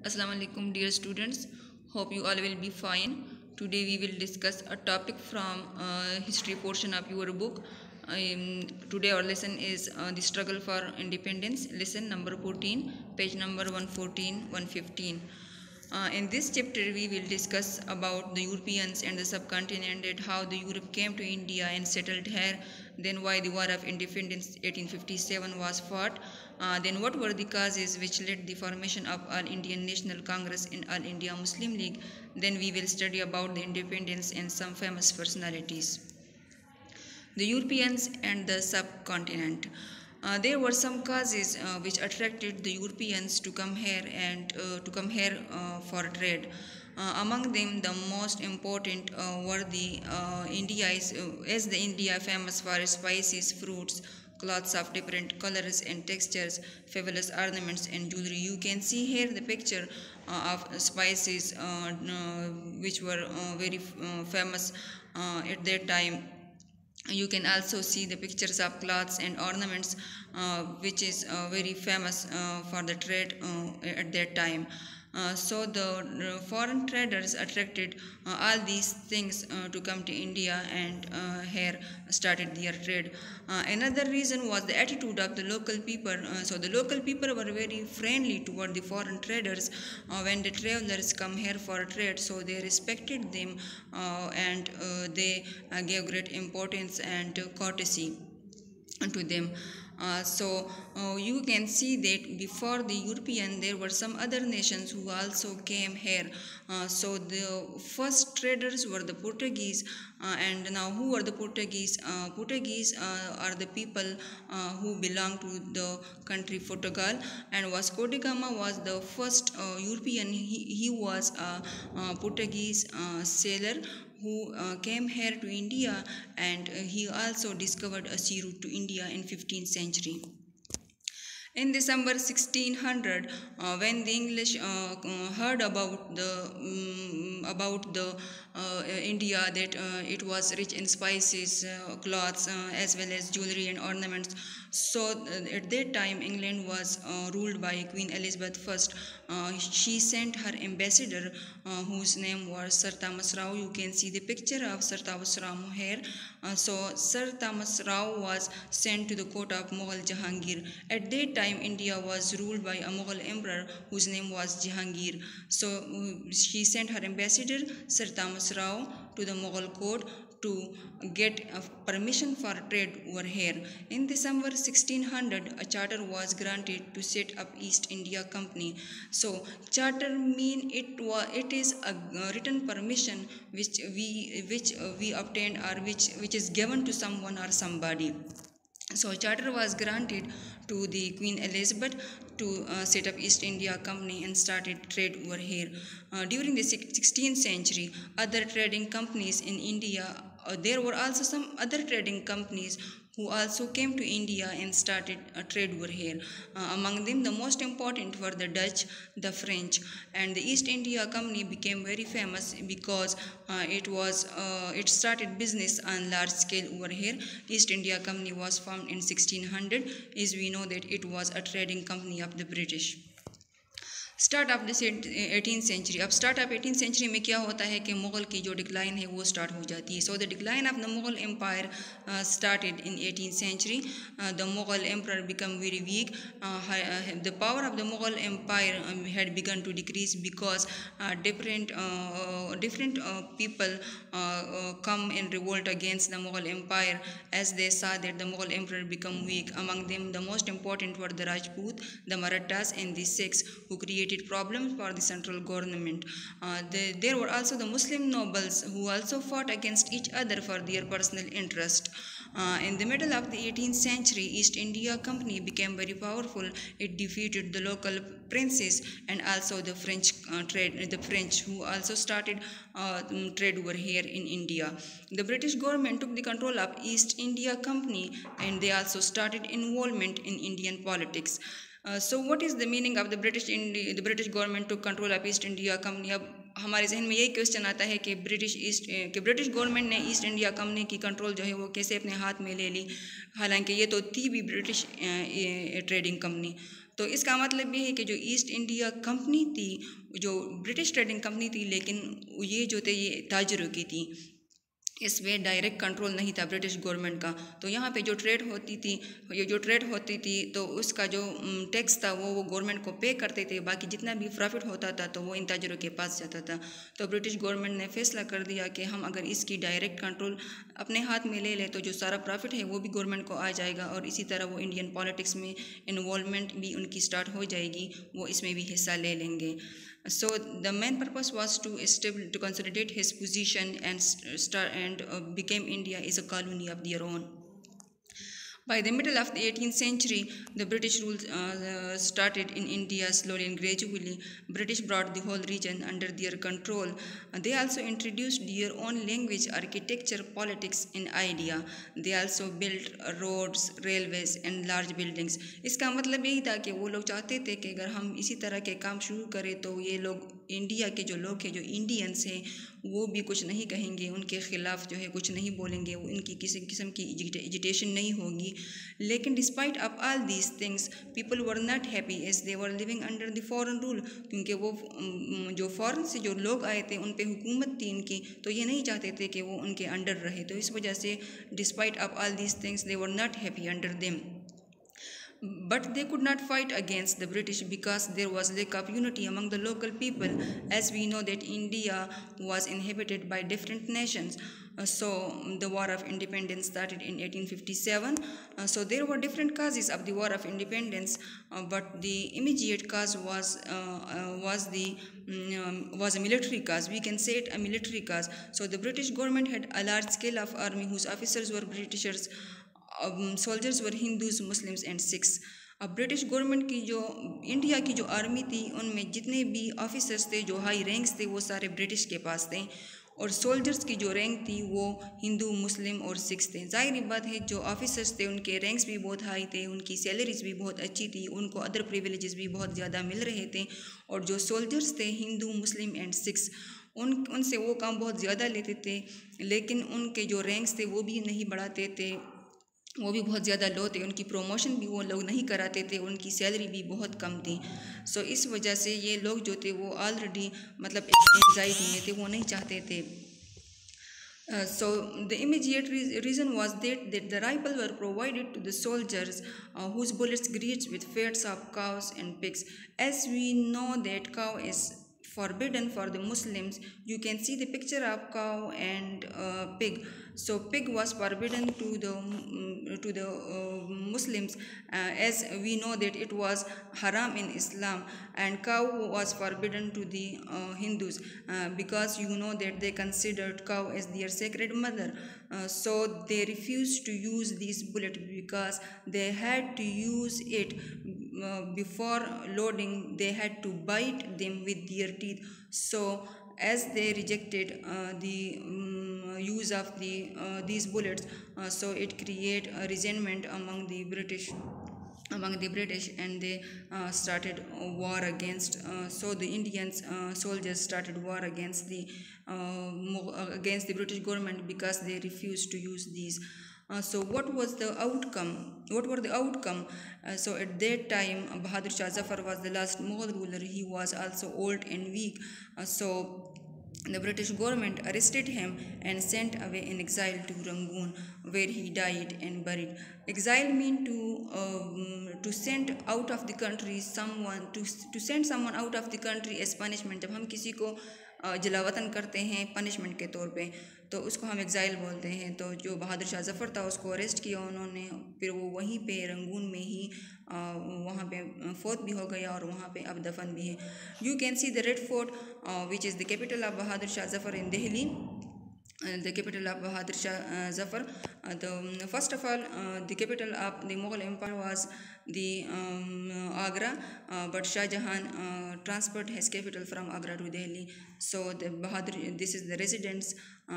Assalamu alaikum dear students. Hope you all will be fine. Today we will discuss a topic from history portion of your book. Today our lesson is the struggle for independence, lesson number 14, page number 114, 115. In this chapter we will discuss about the Europeans and the subcontinent and how the Europe came to India and settled here, then why the War of Independence 1857 was fought, then what were the causes which led the formation of All Indian National Congress and All India Muslim League, then we will study about the independence and some famous personalities. The Europeans and the subcontinent. There were some causes which attracted the Europeans to come here and for trade. Among them, the most important were the India as the India famous for spices, fruits, cloths of different colors and textures, fabulous ornaments and jewelry. You can see here the picture of spices which were very famous at that time. You can also see the pictures of cloths and ornaments which is very famous for the trade at that time. So the foreign traders attracted all these things to come to India and here started their trade. Another reason was the attitude of the local people. So the local people were very friendly toward the foreign traders when the travelers come here for trade. So they respected them and they gave great importance and courtesy to them. You can see that before the European there were some other nations who also came here. So the first traders were the Portuguese, and now who were the Portuguese? Portuguese are the people who belong to the country Portugal, and Vasco da Gama was the first European. He was a Portuguese sailor who came here to India, and he also discovered a sea route to India in 15th century. In December 1600, when the English heard about the India, that it was rich in spices, cloths, as well as jewelry and ornaments. So at that time, England was ruled by Queen Elizabeth I. She sent her ambassador, whose name was Sir Thomas Rao. You can see the picture of Sir Thomas Rao here. So Sir Thomas Rao was sent to the court of Mughal Jahangir. At that time, India was ruled by a Mughal emperor whose name was Jahangir. So she sent her ambassador, Sir Thomas Rao, to the Mughal court to get permission for trade over here. In December 1600, a charter was granted to set up East India Company. So charter mean it is a written permission which we obtained, or which is given to someone or somebody. So charter was granted to the Queen Elizabeth to set up East India Company and started trade over here. During the 16th century, other trading companies in India, there were also some other trading companies who also came to India and started a trade over here. Among them, the most important were the Dutch, the French, and the East India Company became very famous because it started business on large scale over here. East India Company was formed in 1600, as we know that it was a trading company of the British. Start of this 18th century. अब start of 18th century में क्या होता है कि मुग़ल की जो decline है वो स्टार्ट हो जाती है. So the decline of the Mughal empire started in 18th century. The Mughal emperor became very weak. The power of the Mughal empire had begun to decrease because different people come in revolt against the Mughal empire as they saw that the Mughal emperor become weak. Among them, the most important were the Rajput, the Marathas, and the Sikhs, who created problems for the central government. There were also the Muslim nobles who also fought against each other for their personal interest. In the middle of the 18th century, East India Company became very powerful. It defeated the local princes and also the French who also started trade over here in India. The British government took the control of East India Company and they also started involvement in Indian politics. So what is the meaning of the British government took control of East India Company? अब हमारे जहन में यही question आता है कि British government ने east India company की कंट्रोल जो है वो कैसे अपने हाथ में ले ली, हालांकि ये तो थी भी ब्रिटिश ट्रेडिंग कंपनी. तो इसका मतलब ये है कि जो ईस्ट इंडिया कंपनी थी, जो ब्रिटिश ट्रेडिंग कंपनी थी, लेकिन ये जो थे ये ताजरों की थी, इसमें डायरेक्ट कंट्रोल नहीं था ब्रिटिश गवर्नमेंट का। तो यहाँ पे जो ट्रेड होती थी, ये जो ट्रेड होती थी तो उसका जो टैक्स था वो गवर्नमेंट को पे करते थे। बाकी जितना भी प्रॉफिट होता था तो वो इन ताजरों के पास जाता था। तो ब्रिटिश गवर्नमेंट ने फैसला कर दिया कि हम अगर इसकी डायरेक्ट कंट्रोल अपने हाथ में ले लें तो जो सारा प्रॉफिट है वो भी गवर्नमेंट को आ जाएगा, और इसी तरह वो इंडियन पॉलिटिक्स में इन्वॉल्वमेंट भी उनकी स्टार्ट हो जाएगी, वो इसमें भी हिस्सा ले लेंगे। So the main purpose was to consolidate his position and became India is a colony of their own. By the middle of the 18th century, the British rule started in India slowly and gradually. British brought the whole region under their control. They also introduced their own language, architecture, politics, and idea. They also built roads, railways, and large buildings. इसका मतलब यही था कि वो लोग चाहते थे कि अगर हम इसी तरह के काम शुरू करें तो ये लोग इंडिया के जो लोग हैं, जो इंडियंस हैं, वो भी कुछ नहीं कहेंगे, उनके ख़िलाफ़ जो है कुछ नहीं बोलेंगे, उनकी किसी किस्म की एजिटेशन नहीं होगी। लेकिन despite of all these things people were not happy as they were living under the foreign rule, क्योंकि वो जो फॉरेन से जो लोग आए थे उन पे हुकूमत थी इनकी, तो ये नहीं चाहते थे कि वो उनके अंडर रहे। तो इस वजह से despite of all these things they were not happy under them. But they could not fight against the British because there was lack of unity among the local people. As we know that India was inhabited by different nations. So the War of Independence started in 1857. So there were different causes of the War of Independence, but the immediate cause was a military cause. We can say it a military cause. So the British government had a large scale of army whose officers were Britishers. Soldiers were Hindus, Muslims and Sikhs. अब British government की जो India की जो army थी उनमें जितने भी officers थे, जो हाई रैंक्स थे, वो सारे ब्रिटिश के पास थे, और सोल्जर्स की जो रैंक थी वो हिंदू, मुस्लिम और सिख्स थे. ज़ाहिर बात है जो ऑफिसर्स थे उनके रैंक्स भी बहुत हाई थे, उनकी सैलरीज भी बहुत अच्छी थी, उनको अदर प्रिविलेजेस भी बहुत ज़्यादा मिल रहे थे. और जो सोल्जर्स थे हिंदू, मुस्लिम एंड सिख्स, उनसे वो काम बहुत ज़्यादा लेते थे, लेकिन उनके जो रैंक्स थे वो भी नहीं बढ़ाते थे, वो भी बहुत ज़्यादा लो थे, उनकी प्रमोशन भी वो लोग नहीं कराते थे, उनकी सैलरी भी बहुत कम थी. सो इस वजह से ये लोग जो थे वो ऑलरेडी मतलब एंजाइटी में थे, वो नहीं चाहते थे. So the immediate reason was that the rifle were provided to the soldiers whose bullets greased with fats of cows and pigs. As we know that cow is forbidden for the Muslims, you can see the picture of cow and pig. So pig was forbidden to the Muslims, as we know that it was haram in Islam, and cow was forbidden to the Hindus, because you know that they considered cow as their sacred mother. So they refused to use these bullets because they had to use it before loading. They had to bite them with their teeth. So as they rejected the use of these bullets, so it created a resentment among the British, and they started a war against. So the Indians soldiers started war against the British government because they refused to use these. So what was the outcome? What were the outcome? So at that time, Bahadur Shah Zafar was the last Mughal ruler. He was also old and weak. So the British government arrested him and sent away in exile to Rangoon, where he died and buried. Exile means to send out of the country someone, to send someone out of the country as punishment. जब हम किसी को जलावतन करते हैं punishment के तौर पे, तो उसको हम एग्ज़ाइल बोलते हैं. तो जो बहादुर शाह ज़फ़र था उसको अरेस्ट किया उन्होंने, फिर वो वहीं पे रंगून में ही वहाँ पे फोत भी हो गया और वहाँ पे अब दफन भी है. You can see the red fort which is the capital of Bahadur Shah Zafar in Delhi. The capital of Bahadur Shah Zafar. First of all, the capital of the Mughal Empire was the Agra, but Shah Jahan transferred his capital from Agra to Delhi. So the Bahadur, this is the residence of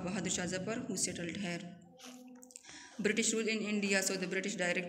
Bahadur Shah Zafar who settled here. British rule in India. So the British started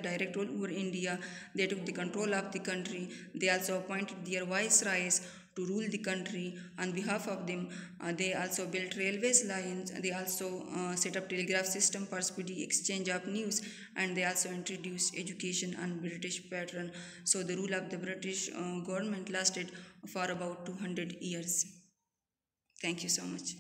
direct rule over India. They took the control of the country. They also appointed their viceroys to rule the country on behalf of them. They also built railways lines. They also set up telegraph system for speedy exchange of news, and they also introduced education on British pattern. So the rule of the British government lasted for about 200 years. Thank you so much.